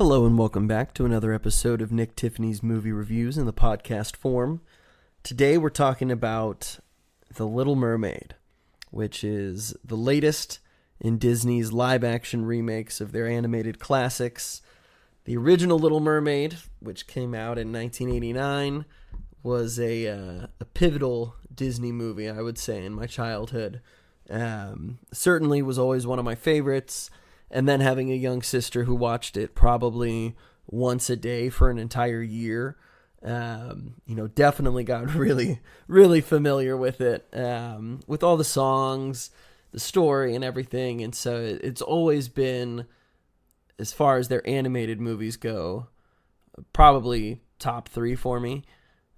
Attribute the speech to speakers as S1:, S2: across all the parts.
S1: Hello and welcome back to another episode of Nick Tiffany's Movie Reviews in the podcast form. Today we're talking about The Little Mermaid, which is the latest in Disney's live-action remakes of their animated classics. The original Little Mermaid, which came out in 1989, was a pivotal Disney movie, I would say, in my childhood. Certainly was always one of my favorites. And then having a young sister who watched it probably once a day for an entire year, definitely got really, really familiar with it, with all the songs, the story, and everything. And so it's always been, as far as their animated movies go, probably top 3 for me.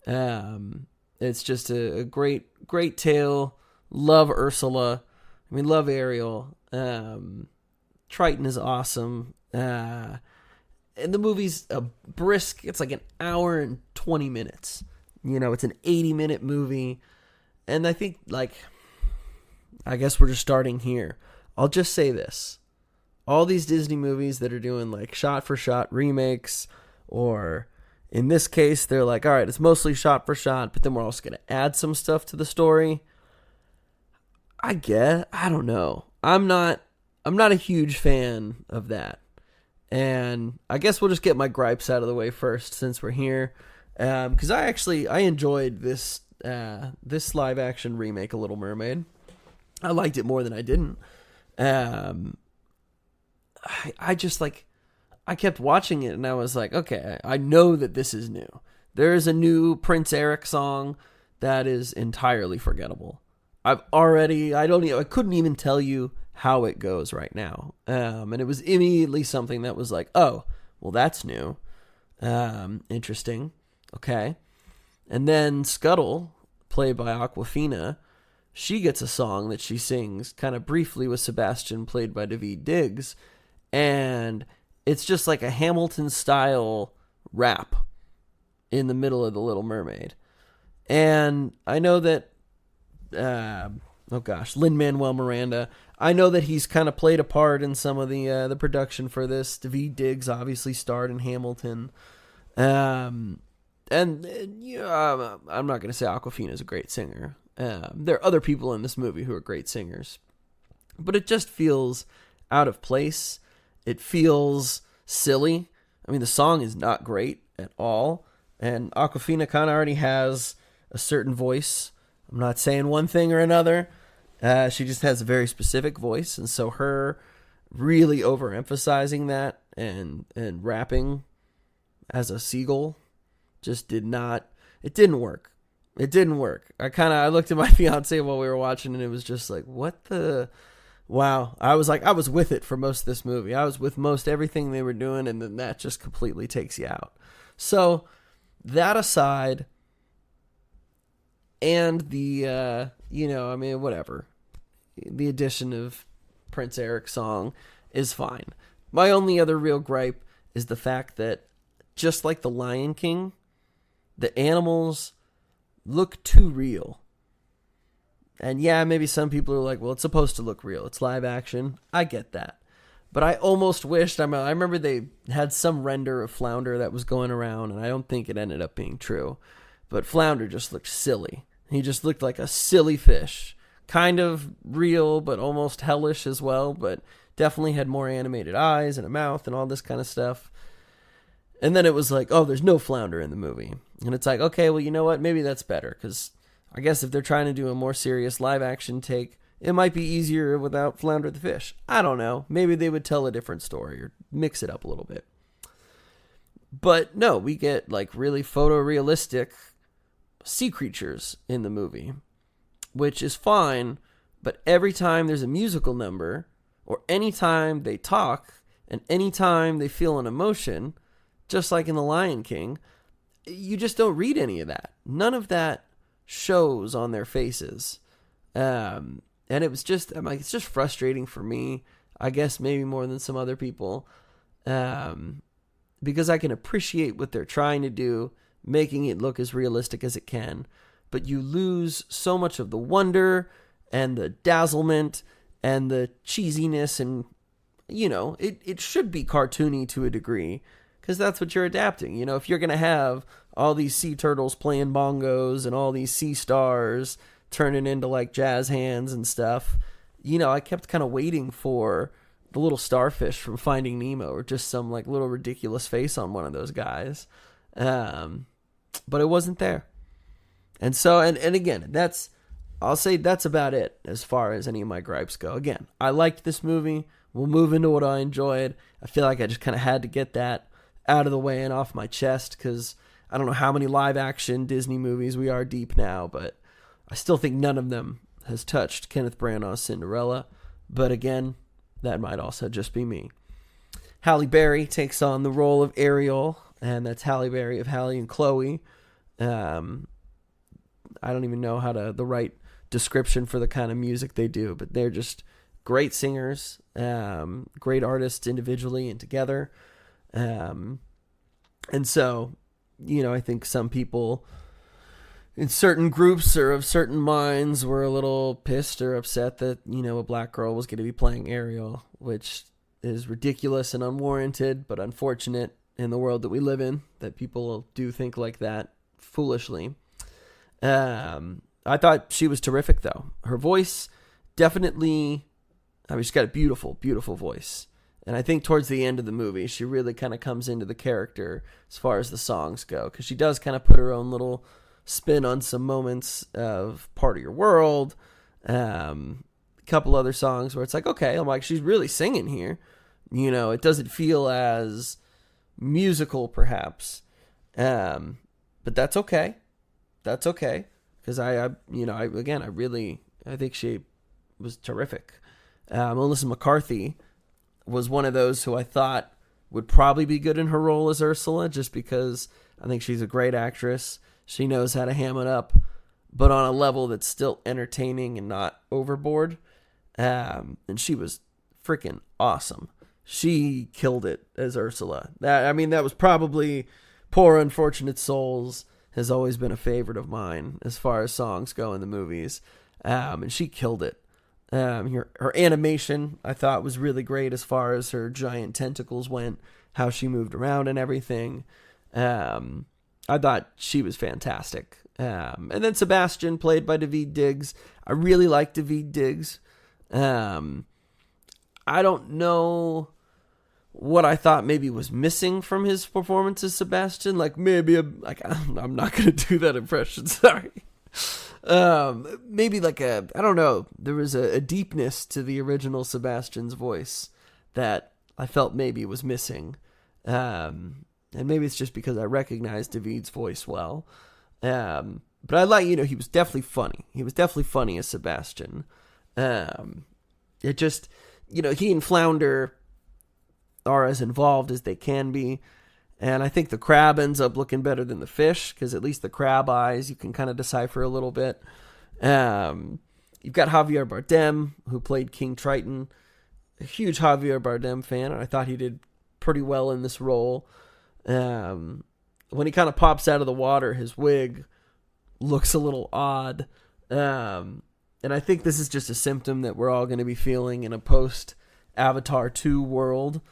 S1: It's just a great, great tale. Love Ursula. Love Ariel. Triton is awesome. And the movie's a brisk, it's like an hour and 20 minutes. It's an 80-minute movie. And I think, I guess we're just starting here. I'll just say this. All these Disney movies that are doing, shot-for-shot remakes, or in this case, they're like, all right, it's mostly shot-for-shot, but then we're also going to add some stuff to the story. I don't know. I'm not a huge fan of that. And I guess we'll just get my gripes out of the way first since we're here. Because I enjoyed this live action remake of Little Mermaid. I liked it more than I didn't. I kept watching it and I was like, okay, I know that this is new. There is a new Prince Eric song that is entirely forgettable. I couldn't even tell you how it goes right now. And it was immediately something that was like, oh, well, that's new. Interesting. Okay. And then Scuttle, played by Awkwafina, she gets a song that she sings kind of briefly with Sebastian, played by Daveed Diggs. And it's just like a Hamilton-style rap in the middle of The Little Mermaid. And I know that Lin-Manuel Miranda, I know that he's kind of played a part in some of the production for this. Daveed Diggs obviously starred in Hamilton. I'm not going to say Awkwafina is a great singer. There are other people in this movie who are great singers. But it just feels out of place. It feels silly. The song is not great at all. And Awkwafina kind of already has a certain voice. I'm not saying one thing or another. She just has a very specific voice. And so her really overemphasizing that and rapping as a seagull just didn't work. It didn't work. I looked at my fiance while we were watching and it was just like, what the... Wow. I was with it for most of this movie. I was with most everything they were doing, and then that just completely takes you out. So, that aside, and the, whatever. The addition of Prince Eric's song is fine. My only other real gripe is the fact that, just like The Lion King, the animals look too real. And yeah, maybe some people are like, well, it's supposed to look real. It's live action. I get that. But I almost wished, I remember they had some render of Flounder that was going around, and I don't think it ended up being true. But Flounder just looked silly. He just looked like a silly fish. Kind of real, but almost hellish as well, but definitely had more animated eyes and a mouth and all this kind of stuff. And then it was like, oh, there's no Flounder in the movie. And it's like, okay, well, you know what? Maybe that's better, because I guess if they're trying to do a more serious live-action take, it might be easier without Flounder the fish. I don't know. Maybe they would tell a different story or mix it up a little bit. But no, we get really photorealistic sea creatures in the movie, which is fine, but every time there's a musical number, or any time they talk, and any time they feel an emotion, just like in The Lion King, you just don't read any of that. None of that shows on their faces. And it was just, it's just frustrating for me, I guess maybe more than some other people, because I can appreciate what they're trying to do, making it look as realistic as it can, but you lose so much of the wonder and the dazzlement and the cheesiness and it should be cartoony to a degree, because that's what you're adapting. If you're going to have all these sea turtles playing bongos and all these sea stars turning into like jazz hands and stuff, I kept kind of waiting for the little starfish from Finding Nemo, or just some like little ridiculous face on one of those guys. But it wasn't there. And so, and again, I'll say that's about it as far as any of my gripes go. Again, I liked this movie. We'll move into what I enjoyed. I feel like I just kind of had to get that out of the way and off my chest, because I don't know how many live action Disney movies we are deep now, but I still think none of them has touched Kenneth Branagh's Cinderella. But again, that might also just be me. Halle Berry takes on the role of Ariel, and that's Halle Berry of Halle and Chloe. I don't even know the right description for the kind of music they do, but they're just great singers, great artists individually and together. And so, I think some people in certain groups or of certain minds were a little pissed or upset that, a black girl was going to be playing Ariel, which is ridiculous and unwarranted, but unfortunate in the world that we live in, that people do think like that foolishly. I thought she was terrific, though. Her voice definitely, she's got a beautiful, beautiful voice. And I think towards the end of the movie, she really kind of comes into the character as far as the songs go, because she does kind of put her own little spin on some moments of Part of Your World. A couple other songs where it's like, okay, I'm like, she's really singing here. It doesn't feel as musical, perhaps. But that's okay. That's okay, because I think she was terrific. Melissa McCarthy was one of those who I thought would probably be good in her role as Ursula, just because I think she's a great actress. She knows how to ham it up, but on a level that's still entertaining and not overboard. And she was freaking awesome. She killed it as Ursula. That was probably Poor Unfortunate Souls has always been a favorite of mine as far as songs go in the movies. And she killed it. Her animation, I thought, was really great as far as her giant tentacles went, how she moved around and everything. I thought she was fantastic. And then Sebastian, played by Daveed Diggs. I really like Daveed Diggs. I don't know what I thought maybe was missing from his performance as Sebastian. Like, maybe, I'm not going to do that impression, sorry. Maybe like I don't know, there was a deepness to the original Sebastian's voice that I felt maybe was missing. And maybe it's just because I recognized Daveed's voice well. But I like, he was definitely funny. He was definitely funny as Sebastian. It just, he and Flounder are as involved as they can be. And I think the crab ends up looking better than the fish, because at least the crab eyes you can kind of decipher a little bit. You've got Javier Bardem, who played King Triton. A huge Javier Bardem fan, and I thought he did pretty well in this role. When he kind of pops out of the water, his wig looks a little odd. And I think this is just a symptom that we're all going to be feeling in a post-Avatar 2 world.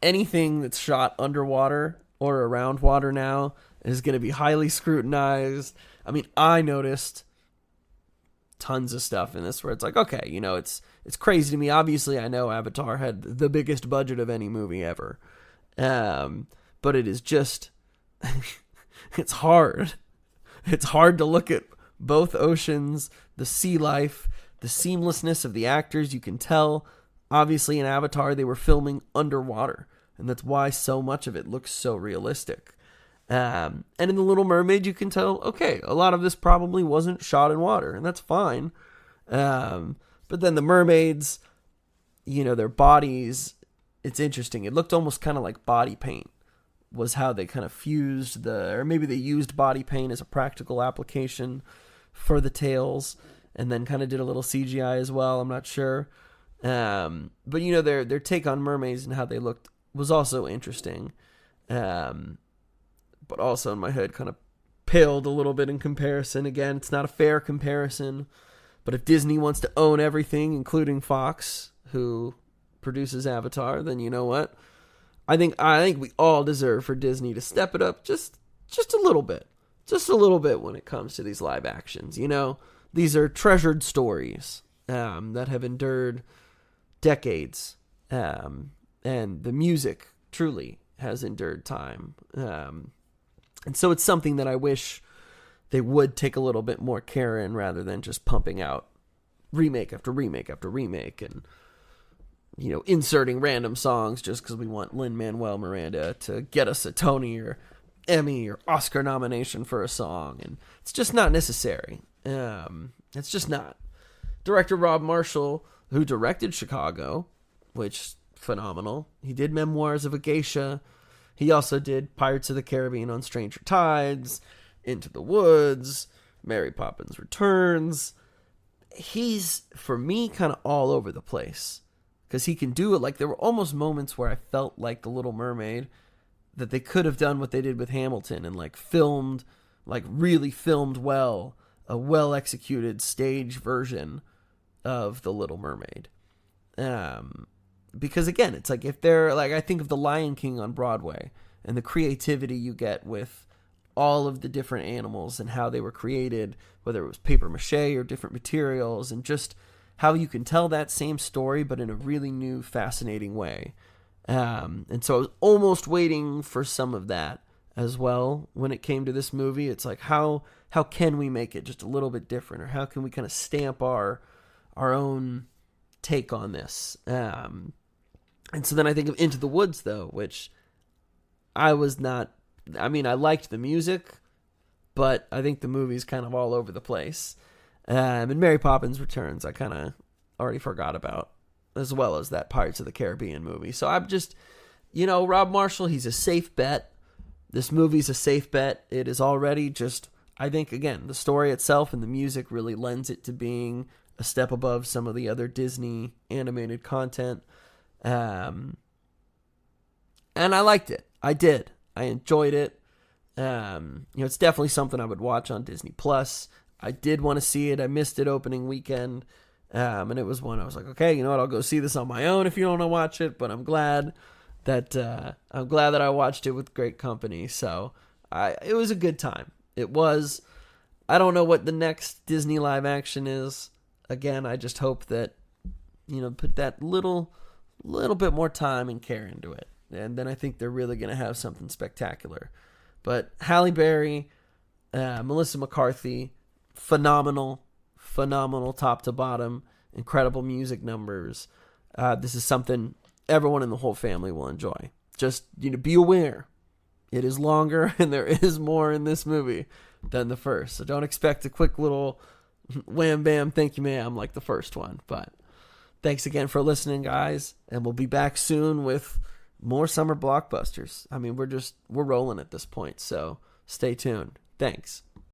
S1: Anything that's shot underwater or around water now is going to be highly scrutinized. I noticed tons of stuff in this where it's like, okay, it's crazy to me. Obviously, I know Avatar had the biggest budget of any movie ever. But it is just, it's hard. It's hard to look at both oceans, the sea life, the seamlessness of the actors. You can tell, obviously, in Avatar, they were filming underwater, and that's why so much of it looks so realistic. And in The Little Mermaid, you can tell, okay, a lot of this probably wasn't shot in water, and that's fine. But then the mermaids, their bodies, it's interesting. It looked almost kind of like body paint was how they kind of fused or maybe they used body paint as a practical application for the tails, and then kind of did a little CGI as well. I'm not sure. But their take on mermaids and how they looked was also interesting. But also in my head kind of paled a little bit in comparison. Again, it's not a fair comparison, but if Disney wants to own everything, including Fox, who produces Avatar, then you know what? I think we all deserve for Disney to step it up just a little bit. Just a little bit when it comes to these live actions, you know? These are treasured stories that have endured decades. And the music truly has endured time. And so it's something that I wish they would take a little bit more care in rather than just pumping out remake after remake after remake and, you know, inserting random songs just because we want Lin-Manuel Miranda to get us a Tony or Emmy or Oscar nomination for a song. And it's just not necessary. It's just not. Director Rob Marshall, who directed Chicago, which phenomenal. He did Memoirs of a Geisha. He also did Pirates of the Caribbean on Stranger Tides, Into the Woods, Mary Poppins Returns. He's, for me, kind of all over the place. Because he can do it. Like, there were almost moments where I felt like The Little Mermaid, that they could have done what they did with Hamilton and, like, filmed, like, really filmed well, a well-executed stage version of The Little Mermaid. Because, again, it's like, if they're, like, I think of The Lion King on Broadway and the creativity you get with all of the different animals and how they were created, whether it was paper mache or different materials, and just how you can tell that same story but in a really new, fascinating way. And so I was almost waiting for some of that as well when it came to this movie. It's like, how can we make it just a little bit different, or how can we kind of stamp our own take on this? And so then I think of Into the Woods, though, which I liked the music, but I think the movie's kind of all over the place. And Mary Poppins Returns, I kind of already forgot about, as well as that Pirates of the Caribbean movie. So I'm just, Rob Marshall, he's a safe bet. This movie's a safe bet. It is already just, I think, again, the story itself and the music really lends it to being a step above some of the other Disney animated content. And I liked it. I did. I enjoyed it. It's definitely something I would watch on Disney Plus. I did want to see it. I missed it opening weekend. And it was one I was like, okay, you know what? I'll go see this on my own if you don't want to watch it. But I'm glad that I watched it with great company. So it was a good time. It was. I don't know what the next Disney live action is. Again, I just hope that, put that little bit more time and care into it. And then I think they're really going to have something spectacular. But Halle Berry, Melissa McCarthy, phenomenal top to bottom, incredible music numbers. This is something everyone in the whole family will enjoy. Just, be aware. It is longer and there is more in this movie than the first. So don't expect a quick little wham bam thank you ma'am like the first one. But thanks again for listening, guys. And we'll be back soon with more summer blockbusters. I mean, we're rolling at this point. So stay tuned. Thanks.